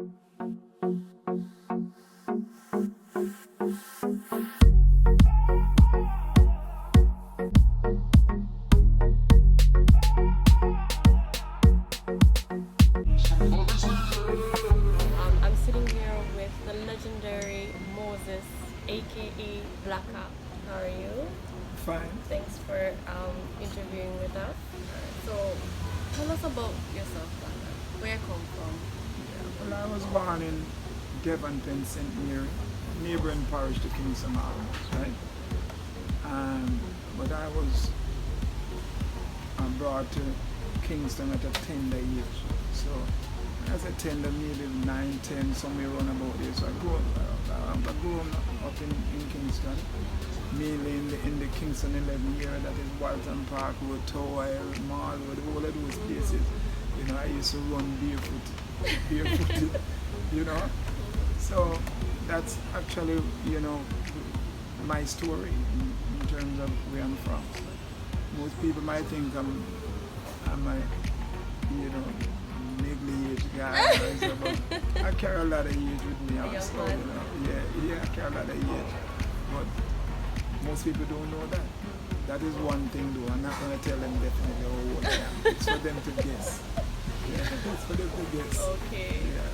I'm sitting here with the legendary Moses, a.k.a. Blacka. How are you? Fine. Thanks for interviewing with us. So, tell us about yourself, Blacka. Where you come from? Well, I was born in Devonton, St. Mary, neighboring parish to Kingston Almost, right? But I was brought to Kingston at a tender age. So as a tender, maybe 9, 10, somewhere around about there. So I grew up in Kingston, mainly in the Kingston 11 area, that is Walton Park Road, Tower, Mall Road, all of those places. You know, I used to run barefooted, you know. So that's actually, you know, my story in terms of where I'm from. Most people might think I'm a, you know, middle aged guy, but I carry a lot of age with me also, you know. Yeah, I carry a lot of age. But most people don't know that. That is one thing though. I'm not going to tell them definitely how old I am. It's for them to guess. Yeah, it's for them to guess. Okay. Yeah.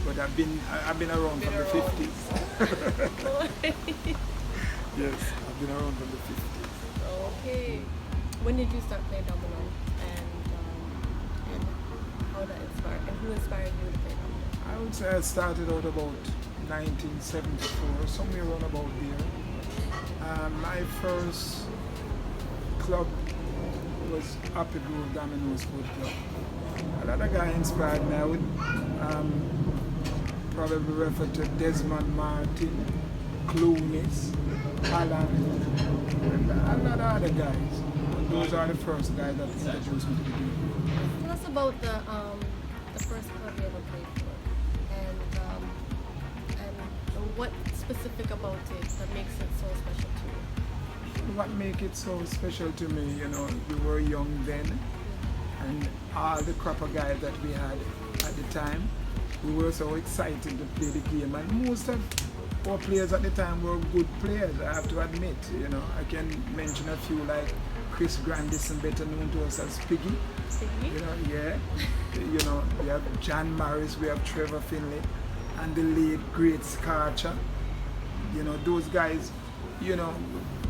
But I've been around from the 50s. Yes, I've been around from the 50s. Okay. When did you start playing domino? And how that inspired? And who inspired you to play domino? I would say I started out about 1974, somewhere around about there. My first club was Happy Grove Domino Sport Club. Another guy inspired me. I would probably refer to Desmond Martin, Clooney's, Alan, and a lot of other guys. But those are the first guys that introduced me to the game. Tell us about the first club you ever played for, and what specific about it that makes it so special to you? What makes it so special to me, you know, we were young then, and all the crop of guys that we had at the time, we were so excited to play the game, and most of our players at the time were good players, I have to admit. You know, I can mention a few like Chris Grandison, better known to us as Piggy. Piggy? You know, yeah. You know, we have John Morris, we have Trevor Finlay, and the late great Scarcha. You know, those guys, you know,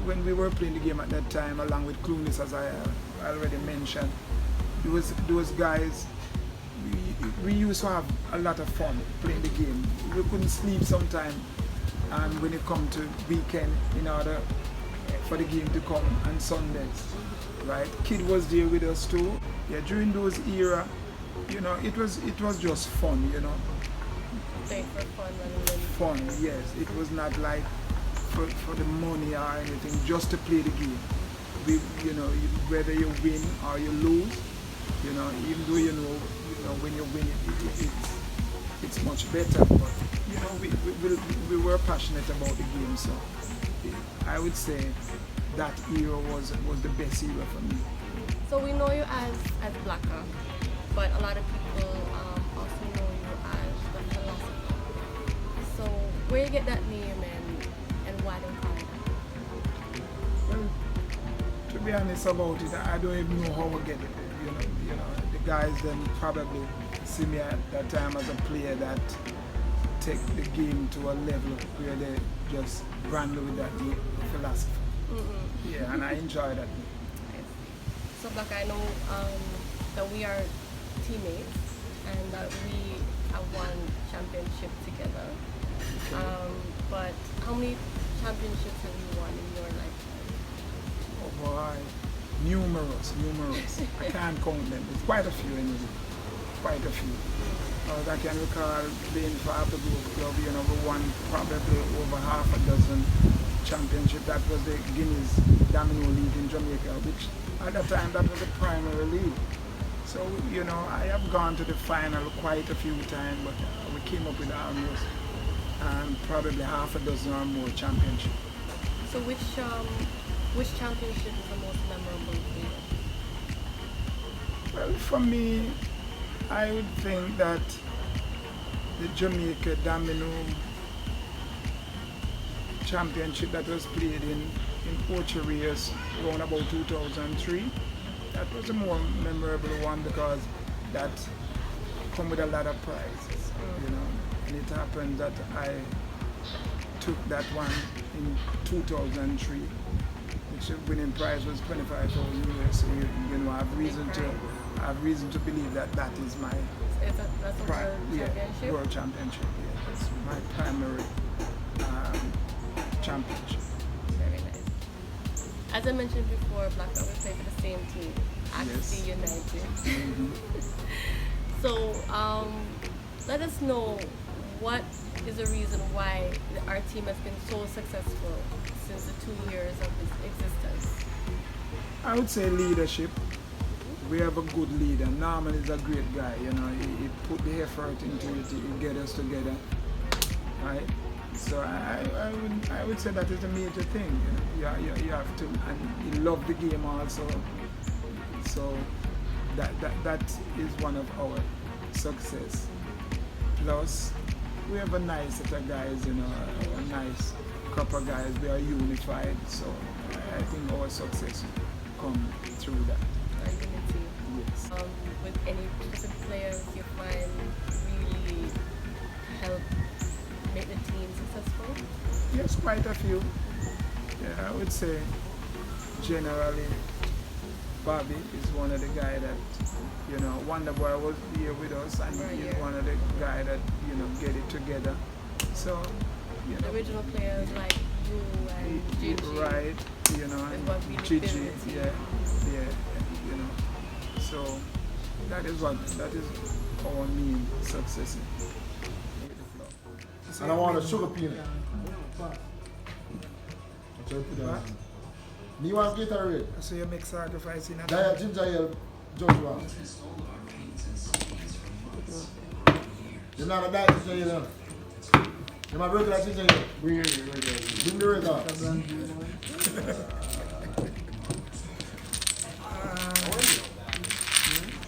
when we were playing the game at that time, along with Clooney, as I already mentioned, those guys, we used to have a lot of fun playing the game. We couldn't sleep sometime, and when it come to weekend, in order for the game to come on Sundays, right? Kid was there with us too. Yeah, during those era, you know, it was just fun, you know. Playing for fun rather than fun. Yes, it was not like for the money or anything, just to play the game. You know, whether you win or you lose, you know, even though you know when you win it's much better. But you know, we were passionate about the game, so I would say that era was the best era for me. So we know you as Blacka, but a lot of people also know you as the philosopher. So where you get that name and why don't you call it that? Well, to be honest about it, I don't even know how I get it. You know, the guys then probably see me at that time as a player that take the game to a level where they just brand with that philosophy. Mm-hmm. Yeah, and I enjoy that. So Blacka, I know that we are teammates and that we have won championship together. Okay. But how many championships have you won in your lifetime? Oh boy, numerous. I can't count them. It's quite a few anyway. Quite a few. I can recall playing for Happy Grove Club, you know, we won probably over half a dozen championships. That was the Guinness Domino League in Jamaica, which at the time that was the primary league. So, you know, I have gone to the final quite a few times, but we came up with almost probably half a dozen or more championships. So which championship is the most memorable for you? Well, for me, I would think that the Jamaica Domino championship that was played in Portuguese around about 2003. That was a more memorable one because that come with a lot of prizes, you know. And it happened that I took that one in 2003, which the winning prize was 25,000 US. So you know, I have reason to believe that that is my that's a championship? World championship. Yeah, it's my primary championship. Very nice. As I mentioned before, Blacka will play for the same team, a.k.a. United. Mm-hmm. So let us know what is the reason why our team has been so successful since the 2 years of its existence. I would say leadership. We have a good leader. Norman is a great guy, you know. He put the effort into it. He get us together, right? So I would say that is a major thing. You know, you have to, and he loved the game also. So that is one of our success. Plus, we have a nice set of guys, you know, a nice couple of guys. We are unified. So I think our success come through that. Our unity. Yes. With any specific players you find really help make the team successful? Yes, quite a few. Yeah, I would say generally Bobby is one of the guys that, you know, Wonderboy was here with us and he's one of the guys that, you know, get it together. So, you know. The original players like you and Gigi. Right, you know, and Gigi, yeah, you know. So that is our main success. And I want a sugar peanut. What? You want Gatorade? So you make sacrifice in a Diet ginger ale, Joshua. You're not a diet ginger ale. You're my regular ginger ale. Bring the regular.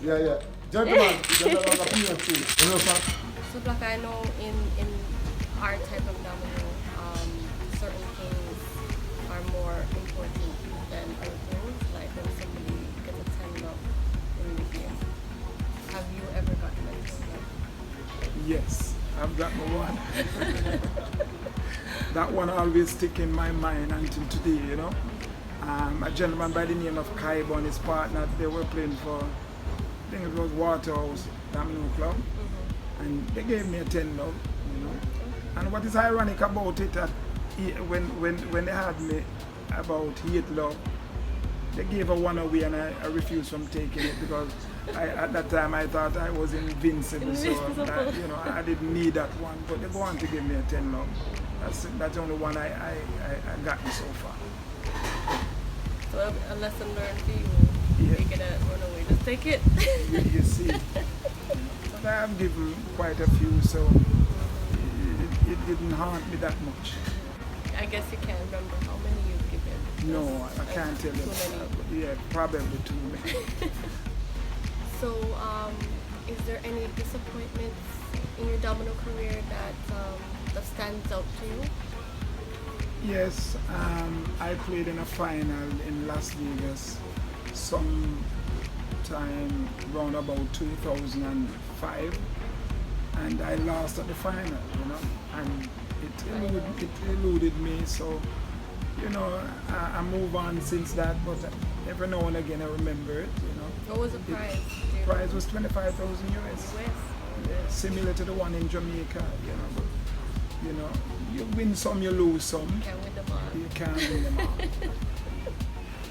Yeah. Gentlemen, you got a peanut too. So Blacka, I know in our type of domino, certain things are more important than other things. Like when somebody gets a 10 up in the game. Have you ever gotten a 10 up? Yes, I've got my one. That one always stick in my mind until today, you know. A gentleman by the name of Kaibo and his partner, they were playing for, I think it was Waterhouse Domino Club, and they gave me a 10 love, you know. And what is ironic about it, that when they had me about 8 love, they gave a one away and I refused from taking it because at that time I thought I was invincible, so you know, I didn't need that one. But they go on to give me a 10 love. That's the only one I gotten so far. So a lesson learned for you. Yeah. You're gonna run away. Just take it. You see. But I have given quite a few, so it didn't haunt me that much. I guess you can't remember how many you've given. No, I can't tell you. Too many. Yeah, probably too many. So, is there any disappointments in your domino career that stands out to you? Yes, I played in a final in Las Vegas some time around about 2005, and I lost at the final, you know, and it eluded me, so, you know, I move on since that, but every now and again I remember it, you know. What was the prize? The prize was 25,000 US. Yeah, similar to the one in Jamaica, you know, but, you know, you win some, you lose some. You can't win them all. You can't win them all.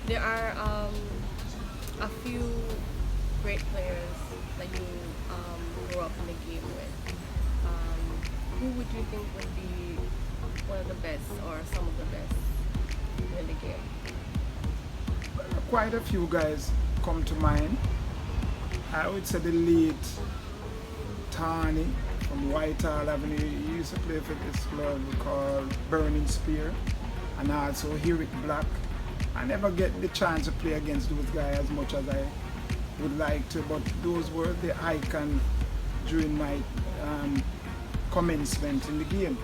There are a few great players that you grew up in the game with. Who would you think would be one of the best or some of the best in the game? Quite a few guys come to mind. I would say the late Tani from Whitehall Avenue. He used to play for this club called Burning Spear, and also Eric Black. I never get the chance to play against those guys as much as I would like to, but those were the icon during my commencement in the game.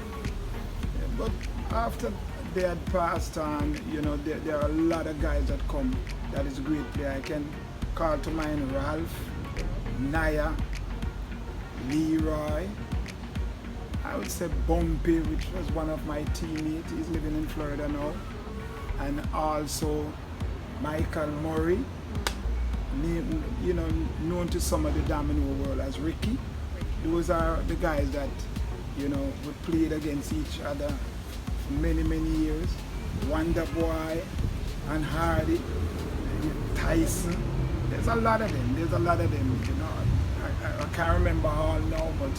But after they had passed on, you know, there are a lot of guys that come that is a great player. I can call to mind Ralph, Naya, Leroy, I would say Bumpy, which was one of my teammates. He's living in Florida now. And also Michael Murray, you know, known to some of the Domino world as Ricky. Those are the guys that, you know, we played against each other for many, many years. Wonder Boy and Hardy, Tyson. There's a lot of them. There's a lot of them, you know. I can't remember all now, but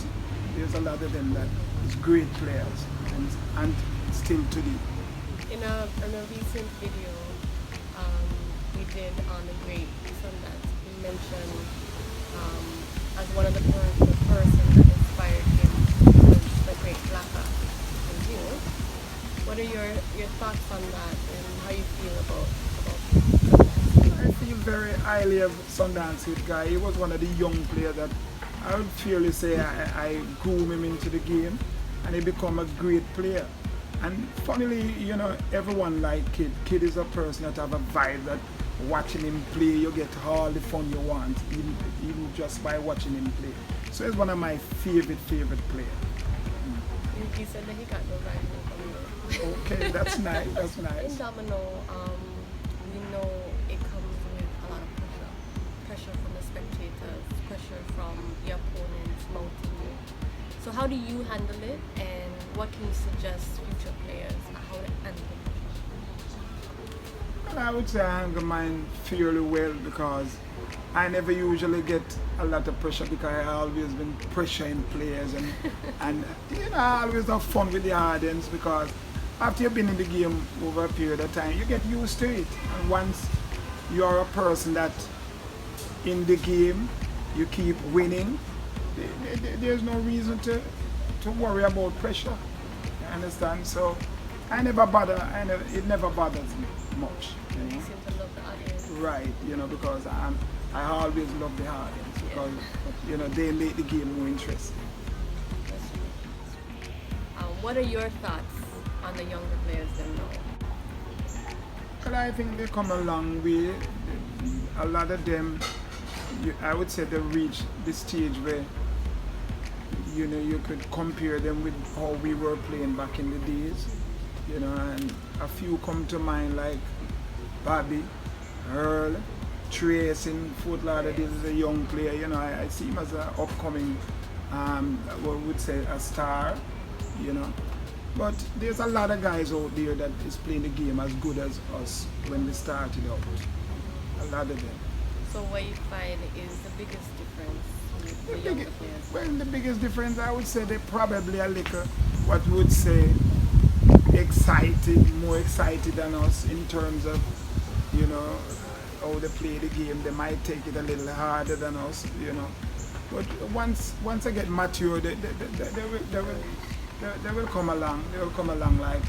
there's a lot of them that is great players and still today. In a recent video we did on the Great Sundance, he mentioned as one of the person that inspired him was the Great Blacka. And you, what are your thoughts on that and how you feel about I feel very highly of Sundance Hit guy. He was one of the young players that I would fairly say I grew him into the game, and he become a great player. And funnily, you know, everyone like Kid. Kid is a person that have a vibe that watching him play, you get all the fun you want, even just by watching him play. So he's one of my favorite players. He said that he got no vibe from you. Okay, that's nice. That's nice. In Domino, we know it comes with a lot of pressure from the spectators, pressure from the opponents mounting you. So how do you handle it, and what can you suggest future players how to handle it? Well, I would say I handle mine fairly well because I never usually get a lot of pressure because I always been pressuring players and you know, I always have fun with the audience because after you've been in the game over a period of time, you get used to it. And once you're a person that in the game, you keep winning, there's no reason to worry about pressure. You understand? So I never bother, it never bothers me much. You know? You seem to love the audience. Right, you know, because I always love the audience because, you know, they make the game more interesting. That's true. What are your thoughts on the younger players then now? Well, I think they come a long way. A lot of them, I would say they reach the stage where, you know, you could compare them with how we were playing back in the days. You know, and a few come to mind like Bobby, Earl, Trace in Fort Lauderdale is a young player. You know, I see him as an upcoming, what we would say a star, you know. But there's a lot of guys out there that is playing the game as good as us when we started out. A lot of them. So what you find is the biggest difference with the younger players? Well, the biggest difference, I would say they're probably a little, what we would say, more excited than us in terms of, you know, how they play the game. They might take it a little harder than us, you know. But once I get mature, they will come along. They will come along like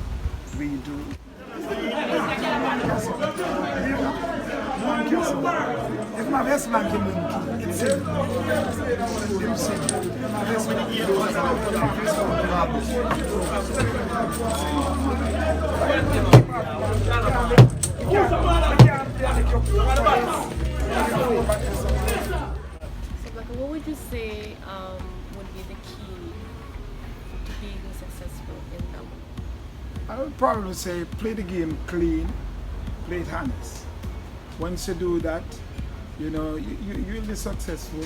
we do. If my best man can win, it's him. So, Blacka, what would you say would be the key to being successful in Domino? I would probably say play the game clean, play it honest. Once you do that, you know, you'll be successful.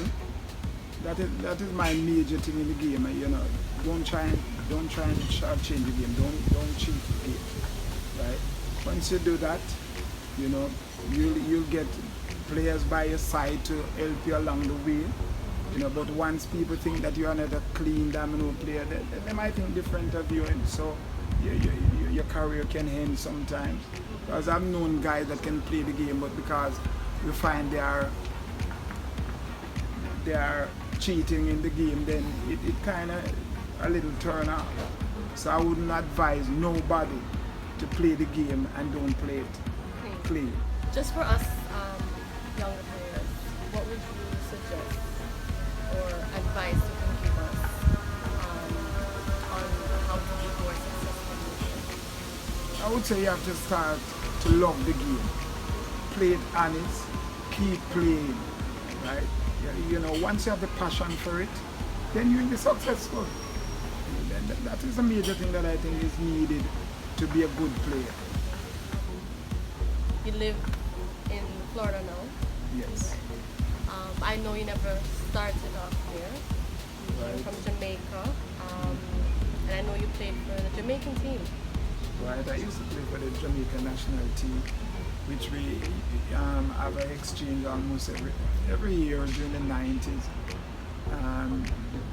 That is my major thing in the game. You know, don't try and shortchange the game. Don't cheat the game, right? Once you do that, you know, you'll get players by your side to help you along the way. You know, but once people think that you're not a clean Domino player, they might think different of you, and so your career can end sometimes. Because I've known guys that can play the game, but because we find they are cheating in the game, then it kind of a little turn off. So I wouldn't advise nobody to play the game and don't play it clean. Just for us younger players, what would you suggest or advice you can give us I would say you have to start to love the game. Play it honest, keep playing, right? You know, once you have the passion for it, then you'll be successful. That is a major thing that I think is needed to be a good player. You live in Florida now. Yes. I know you never started off there. You're Right. from Jamaica. And I know you played for the Jamaican team. Right, I used to play for the Jamaican national team, which we have an exchange almost every year during the 90s.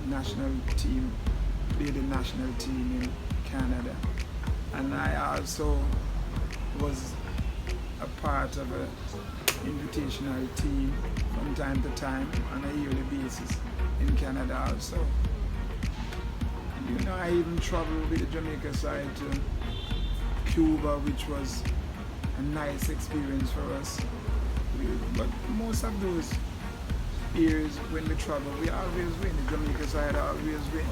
National team played the national team in Canada, and I also was a part of an invitational team from time to time on a yearly basis in Canada also. You know, I even traveled with the Jamaica side to Cuba, which was a nice experience for us. But most of those years when we travel, we always win. The Jamaica side always win.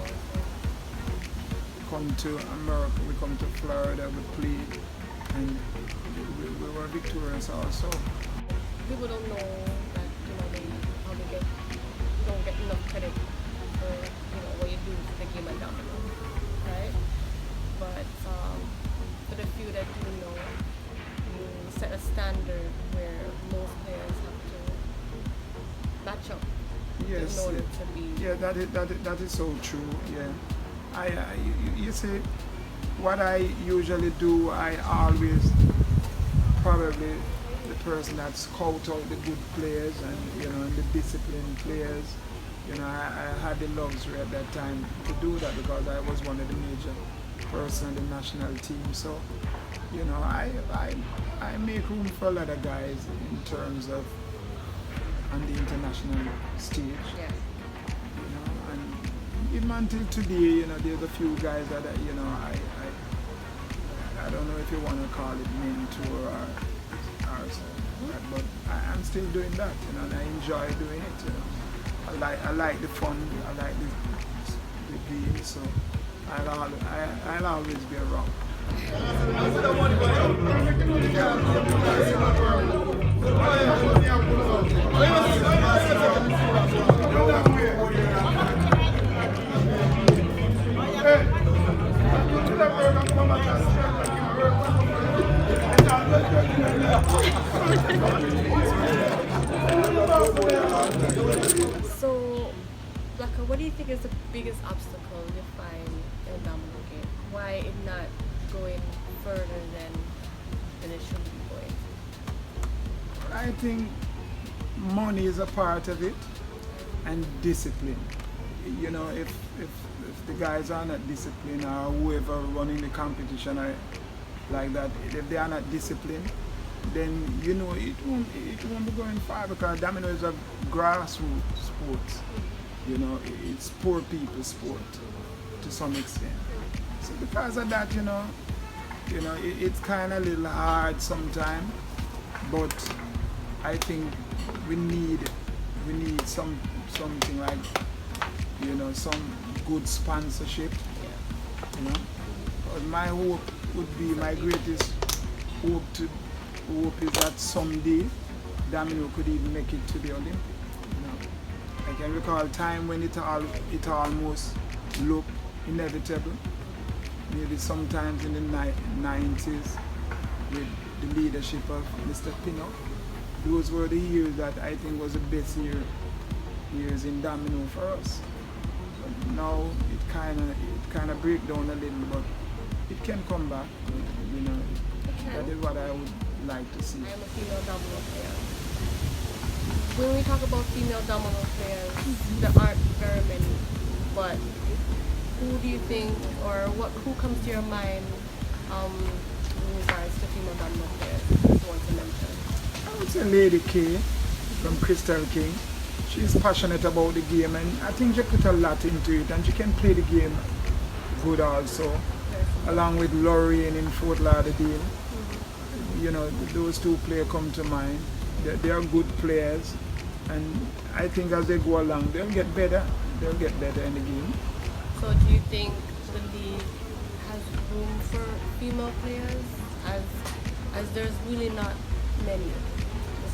Come to America, we come to Florida, we play, and we were victorious also. People don't know that they probably don't get enough credit for what you do for the game at Domino, right? But for the few that do know, you set a standard where most players have to match up Yes, in order to be. yeah, that is so true. Yeah, you see, what I usually do, I always probably the person that scout out the good players and the disciplined players. I had the luxury at that time to do that because I was one of the major person in the national team. So, I make room for a lot of guys in terms of on the international stage. Yeah. And even until today, there's a few guys that I don't know if you want to call it mentor or something, but I'm still doing that, and I enjoy doing it. I like the fun, I like the game, so I'll always be around. So, Blacka, what do you think is the biggest obstacle you find in the Domino game? Why it not going further than it should be going? I think money is a part of it, and discipline. If the guys are not disciplined, or whoever running the competition or like that, if they are not disciplined, then it won't be going far, because Domino is a grassroots sport. It's poor people's sport to some extent. So because of that, it's kind of a little hard sometimes, but I think we need something like some good sponsorship. Because my hope would be, my greatest hope is that someday Domino could even make it to the Olympics. I can recall a time when it almost looked inevitable. Maybe sometimes in the 90s with the leadership of Mr. Pinnock. Those were the years that I think was the best years in Domino for us. But now it kind of break down a little, but it can come back. That is what I would like to see. I am a female domino player. When we talk about female domino players, there aren't very many, but who do you think, or who comes to your mind in regards to female domino players you want to mention? I would say Lady K from Crystal King. She's passionate about the game, and I think she put a lot into it, and she can play the game good also, along with Lorraine in Fort Lauderdale. Those two players come to mind. They are good players, and I think as they go along, they'll get better. They'll get better in the game. So do you think the league has room for female players? as there's really not many.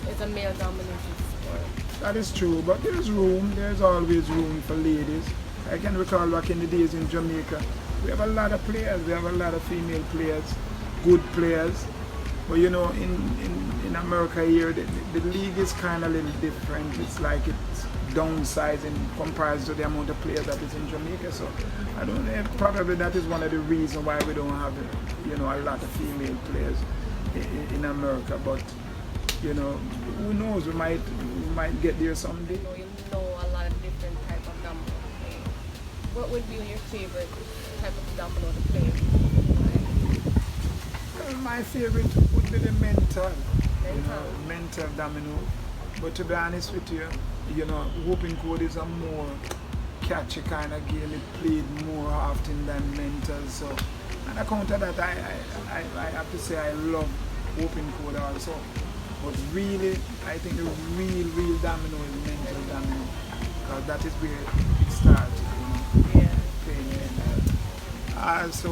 It's a male dominated sport. That is true, but there's always room for ladies. I can recall back in the days in Jamaica, we have a lot of players, we have a lot of female players, good players. But you know, in America here, the league is kind of a little different. It's like it's downsized in comparison to the amount of players that is in Jamaica. So I don't know, probably that is one of the reasons why we don't have, you know, a lot of female players in America. But you know, who knows? We might get there someday. You know a lot of different type of domino play. What would be your favorite type of domino to play? Well, my favorite would be the mental domino. But to be honest with you, you know, whooping code is a more catchy kind of game. It played more often than mental. So, on account of that, I have to say I love whooping code also. But really, I think the real domino is mental domino, because that is where it started, you know, playing mental. I also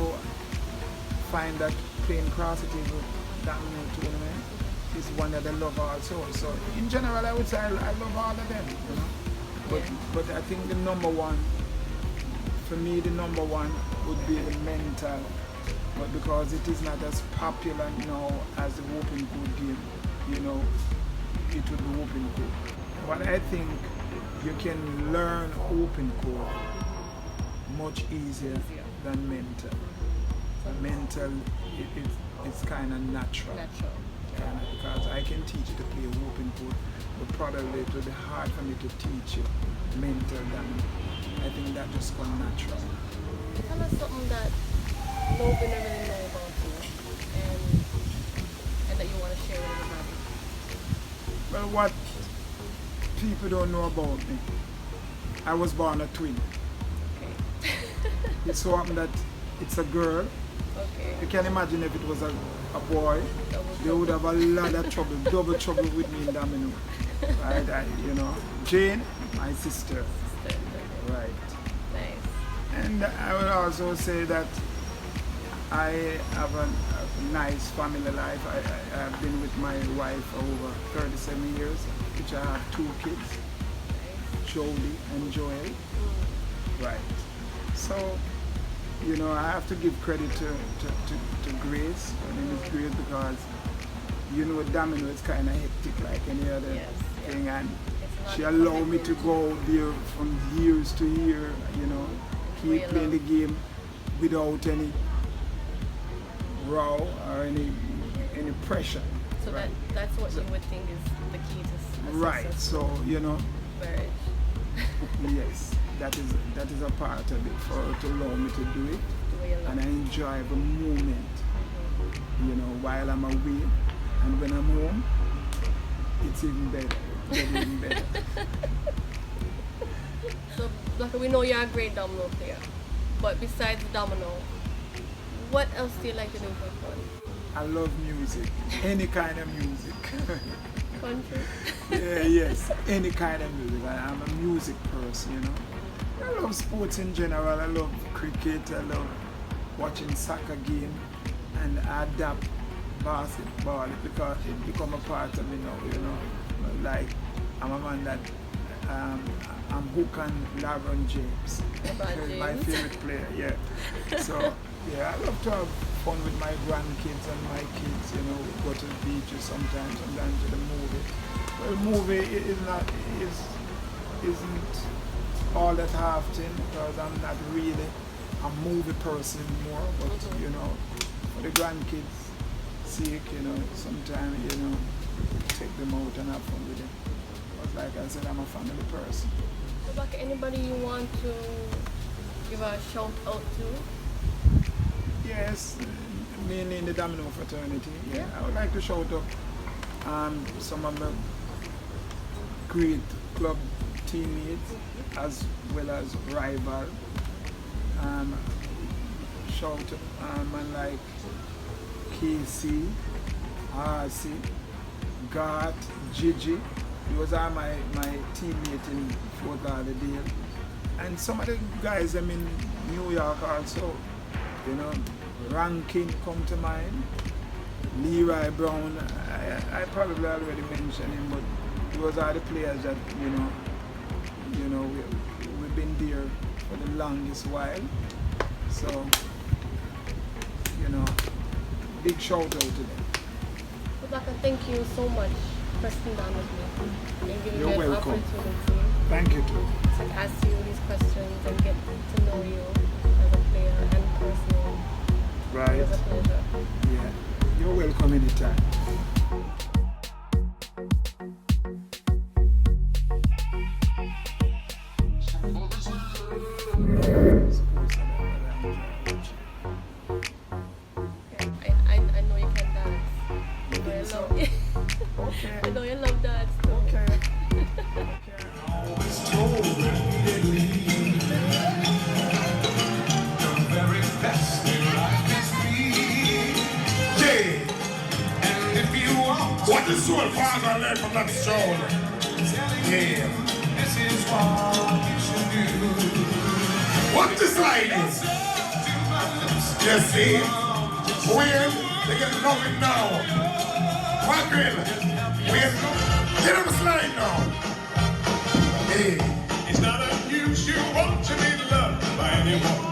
find that playing cross-table domino tournament is one that I love also. So in general, I would say I love all of them, you know. But I think the number one, for me, the number one would be the mental. But because it is not as popular now as the whooping code game, you know, it would be whooping code. But I think you can learn whooping code much easier than mental. Mental, it's kind of natural. Because I can teach you to play whooping code, but probably it will be hard for me to teach you mental domino. I think that just comes natural. Tell us something that nobody really know about you, and that you want to share with everybody. Well, what people don't know about me, I was born a twin. Okay. It so happened that it's a girl. Okay. You can imagine if it was a boy, they would have a lot of trouble, double trouble with me in domino. Right? You know, Jane, my sister. Right. Nice. And I would also say that I have a nice family life. I have been with my wife for over 37 years, which I have 2 kids, Jodie and Joel. Right. So, you know, I have to give credit to Grace. Her name is Grace because, you know, domino is kind of hectic like any other thing, and she allowed me to go there from years to year, you know, keep playing the game without any row or any pressure. So right? that's what you would think is the key to right. So, you know, marriage. yes, that is a part of it, for her to allow me to do it, and I enjoy the moment, you know, while I'm away, and when I'm home, it's even better. Even better. So, Blacka, we know you're a great domino player, but besides domino, what else do you like to do for fun? I love music, any kind of music. Country? Yes, any kind of music. I'm a music person, you know. I love sports in general. I love cricket. I love watching soccer game, and I adapt basketball because it become a part of me now, you know. Like, I'm a man that I'm hooked on LeBron James. He's my favorite player, yeah. So, yeah, I love to have fun with my grandkids and my kids, you know, go to the beaches sometimes to the movie. Well, movie isn't all that often because I'm not really a movie person anymore, but, you know, for the grandkids' sake, you know, sometimes, you know, take them out and have fun with them. But like I said, I'm a family person. So, Blacka, anybody you want to give a shout out to? Yes, mainly in the domino fraternity. Yeah, I would like to shout out some of my great club teammates as well as rival. Shout man like KC, RC, Gart, Gigi. Those are my teammates in Fort Lauderdale. And some of the guys I'm in New York also, you know, Ranking come to mind, Leroy Brown, I probably already mentioned him, but those are the players that, we've been there for the longest while. So, big shout out to them. Blacka, thank you so much for sitting down with me and giving You're me an welcome. opportunity Thank you too. to ask you these questions and get to know you as a player and person. Right. It was a pleasure. Yeah. You're welcome anytime. I know you can dance. Okay. I know you love dance too. Okay. What the soul father learned from that soul? Yeah. This is what you should do. What this line is? You see? When they get nothing now. Quackering. When get on the slide now. Hey. It's not unusual to be loved by anyone.